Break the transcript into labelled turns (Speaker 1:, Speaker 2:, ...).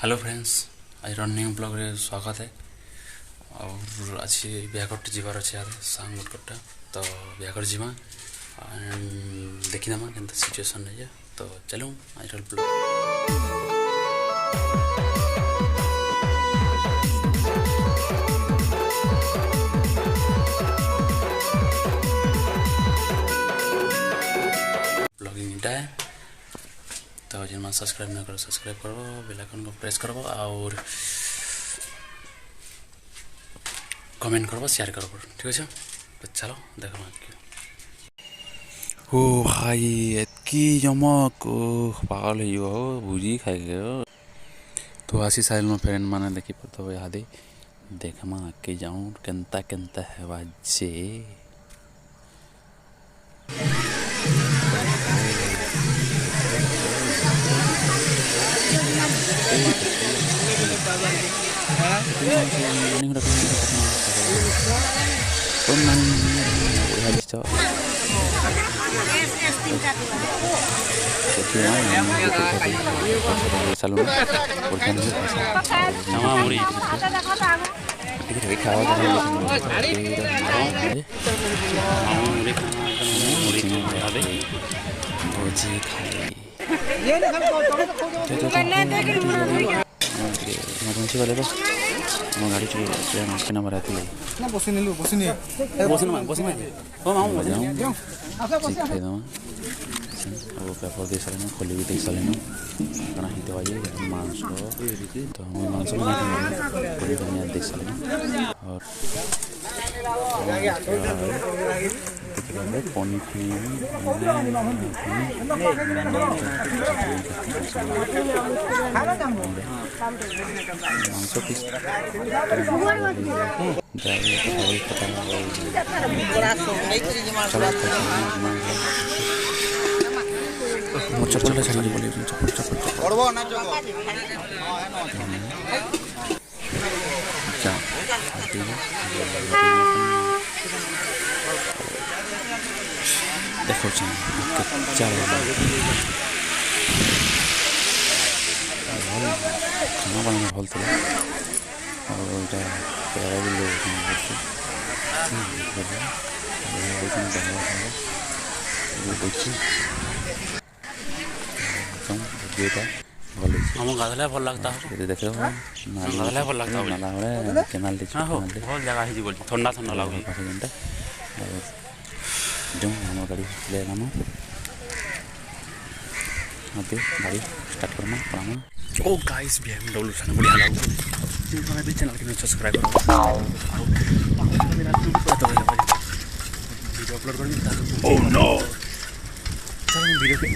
Speaker 1: Hello friends, आज new blog रे स्वागत है। और आज ब्याघर जीवार अच्छे यार सांग गोटा तो ब्याघर जीवा देखी देमा के सिचुएसन है तो चलूँ आज ब्लॉग। ब्लॉगिंग इटा है तो जिन सब्सक्राइब ना करो सब्सक्राइब करो, बेल आइकन को प्रेस करो और कमेंट करो, शेयर करो, ठीक है। तो चलो देखो ओ भाई एतकी जमक पागल हो भुजी खाई गयो तो आसी साइल में फ्रेंड माने देखी पड़ता है याद देखमा के जाऊँ केंता केंता है बाजे इमरजेंसी वाले बस गाड़ी के नंबर आती है ना वो पेपर दे सारे खोली भी दे सारे कना ही दवाई मांस तो हम मांस बना दे सारे और पानी मांस पीस चप्पल चप्पल बोले चप्पल देखो खाना बनाना भल था हम गाधला भल लगता है देख गाधला भल लगता है नाला केनाल भल जगह ही बोल ठंडा ठंडा लगे घंटा जो हम गाड़ी ले लामा अभी गाड़ी स्टार्ट करना पड़ामा। ओ गाइस BMW चैनल बढ़िया लागो मैंने भी चैनल के सब्सक्राइब करो वीडियो अपलोड कर। ओह नो चलो वीडियो के